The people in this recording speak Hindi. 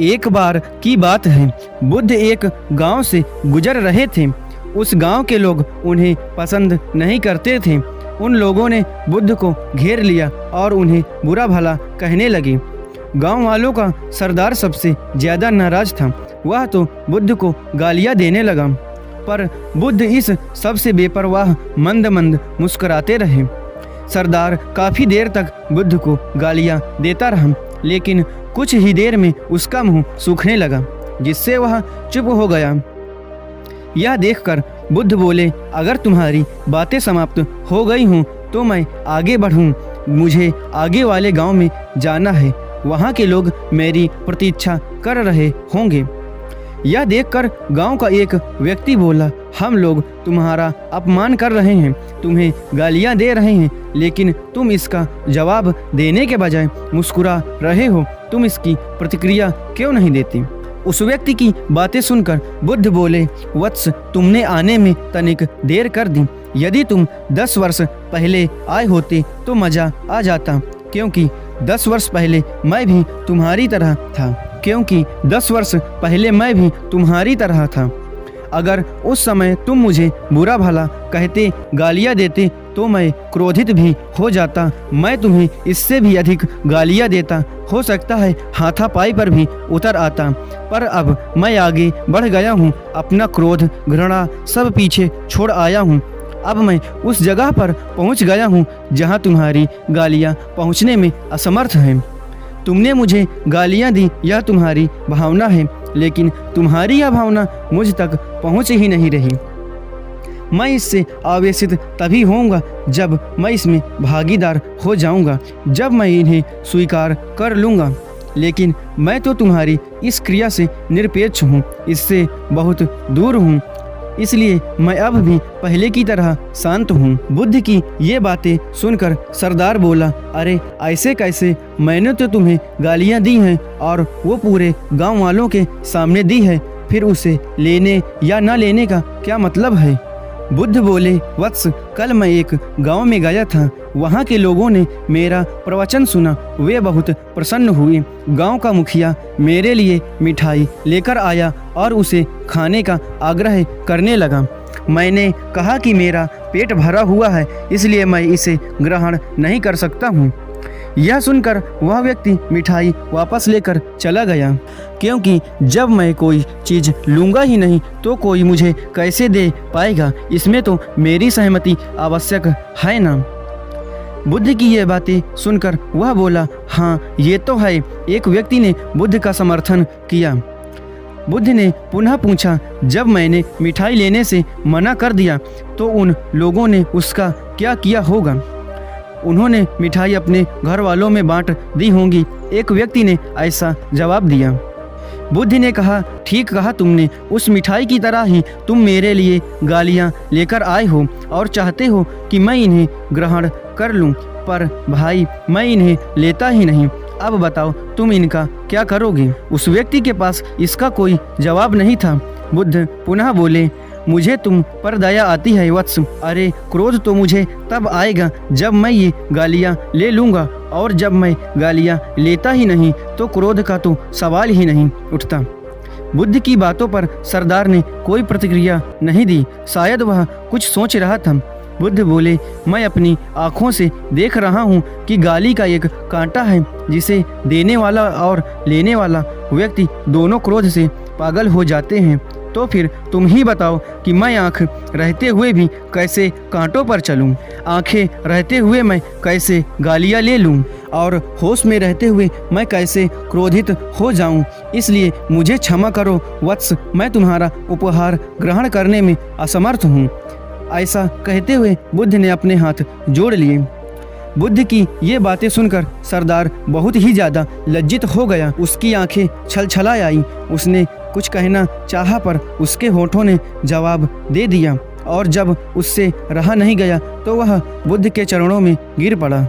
एक बार की बात है, बुद्ध एक गांव से गुजर रहे थे। उस गांव के लोग उन्हें पसंद नहीं करते थे। उन लोगों ने बुद्ध को घेर लिया और उन्हें बुरा भला कहने लगे। गांव वालों का सरदार सबसे ज़्यादा नाराज था। वह तो बुद्ध को गालियां देने लगा, पर बुद्ध इस सब से बेपरवाह मंद मंद मुस्कुराते रहे। सरदार काफ़ी देर तक बुद्ध को गालियां देता रहा, लेकिन कुछ ही देर में उसका मुंह सूखने लगा, जिससे वह चुप हो गया। यह देखकर बुद्ध बोले, अगर तुम्हारी बातें समाप्त हो गई हों तो मैं आगे बढ़ूं। मुझे आगे वाले गांव में जाना है, वहां के लोग मेरी प्रतीक्षा कर रहे होंगे। यह देखकर गांव का एक व्यक्ति बोला, हम लोग तुम्हारा अपमान कर रहे हैं, तुम्हें गालियां दे रहे हैं, लेकिन तुम इसका जवाब देने के बजाय मुस्कुरा रहे हो। तुम इसकी प्रतिक्रिया क्यों नहीं देती? उस व्यक्ति की बातें सुनकर बुद्ध बोले, वत्स, तुमने आने में तनिक देर कर दी। यदि तुम 10 वर्ष पहले आए होते तो मज़ा आ जाता, क्योंकि 10 वर्ष पहले मैं भी तुम्हारी तरह था। अगर उस समय तुम मुझे बुरा भला कहते, गालियां देते, तो मैं क्रोधित भी हो जाता। मैं तुम्हें इससे भी अधिक गालियां देता, हो सकता है हाथापाई पर भी उतर आता। पर अब मैं आगे बढ़ गया हूँ, अपना क्रोध घृणा सब पीछे छोड़ आया हूँ। अब मैं उस जगह पर पहुँच गया हूँ जहाँ तुम्हारी गालियाँ पहुँचने में असमर्थ हैं। तुमने मुझे गालियाँ दी, यह तुम्हारी भावना है, लेकिन तुम्हारी यह भावना मुझ तक पहुँच ही नहीं रही। मैं इससे आवेशित तभी होऊंगा जब मैं इसमें भागीदार हो जाऊंगा, जब मैं इन्हें स्वीकार कर लूँगा। लेकिन मैं तो तुम्हारी इस क्रिया से निरपेक्ष हूँ, इससे बहुत दूर हूँ, इसलिए मैं अब भी पहले की तरह शांत हूँ। बुद्ध की ये बातें सुनकर सरदार बोला, अरे ऐसे कैसे? मैंने तो तुम्हें गालियाँ दी हैं और वो पूरे गांव वालों के सामने दी है, फिर उसे लेने या न लेने का क्या मतलब है? बुद्ध बोले, वत्स, कल मैं एक गांव में गया था। वहां के लोगों ने मेरा प्रवचन सुना, वे बहुत प्रसन्न हुए। गांव का मुखिया मेरे लिए मिठाई लेकर आया और उसे खाने का आग्रह करने लगा। मैंने कहा कि मेरा पेट भरा हुआ है, इसलिए मैं इसे ग्रहण नहीं कर सकता हूँ। यह सुनकर वह व्यक्ति मिठाई वापस लेकर चला गया, क्योंकि जब मैं कोई चीज़ लूँगा ही नहीं तो कोई मुझे कैसे दे पाएगा? इसमें तो मेरी सहमति आवश्यक है ना। बुद्ध की ये बातें सुनकर वह बोला, हाँ ये तो है। एक व्यक्ति ने बुद्ध का समर्थन किया। बुद्ध ने पुनः पूछा, जब मैंने मिठाई लेने से मना कर दिया तो उन लोगों ने उसका क्या किया होगा? उन्होंने मिठाई अपने घर वालों में बांट दी होंगी। एक व्यक्ति ने ऐसा जवाब दिया। बुद्ध ने कहा, ठीक कहा तुमने, उस मिठाई की तरह ही तुम मेरे लिए गालियां लेकर आए हो और चाहते हो कि मैं इन्हें ग्रहण कर लूं, पर भाई मैं इन्हें लेता ही नहीं। अब बताओ तुम इनका क्या करोगे? उस व्यक्ति के पास इसका कोई जवाब नहीं था। बुद्ध पुनः बोले, मुझे तुम पर दया आती है वत्स। अरे क्रोध तो मुझे तब आएगा जब मैं ये गालियाँ ले लूँगा, और जब मैं गालियाँ लेता ही नहीं तो क्रोध का तो सवाल ही नहीं उठता। बुद्ध की बातों पर सरदार ने कोई प्रतिक्रिया नहीं दी। शायद वह कुछ सोच रहा था। बुद्ध बोले, मैं अपनी आँखों से देख रहा हूँ कि गाली का एक कांटा है, जिसे देने वाला और लेने वाला व्यक्ति दोनों क्रोध से पागल हो जाते हैं। तो फिर तुम ही बताओ कि मैं आँख रहते हुए भी कैसे कांटों पर चलूं? आँखें रहते हुए मैं कैसे गालियाँ ले लूं? और होश में रहते हुए मैं कैसे क्रोधित हो जाऊं? इसलिए मुझे क्षमा करो वत्स, मैं तुम्हारा उपहार ग्रहण करने में असमर्थ हूँ। ऐसा कहते हुए बुद्ध ने अपने हाथ जोड़ लिए। बुद्ध की ये बातें सुनकर सरदार बहुत ही ज़्यादा लज्जित हो गया। उसकी आंखें छलछला आई। उसने कुछ कहना चाहा, पर उसके होठों ने जवाब दे दिया, और जब उससे रहा नहीं गया तो वह बुद्ध के चरणों में गिर पड़ा।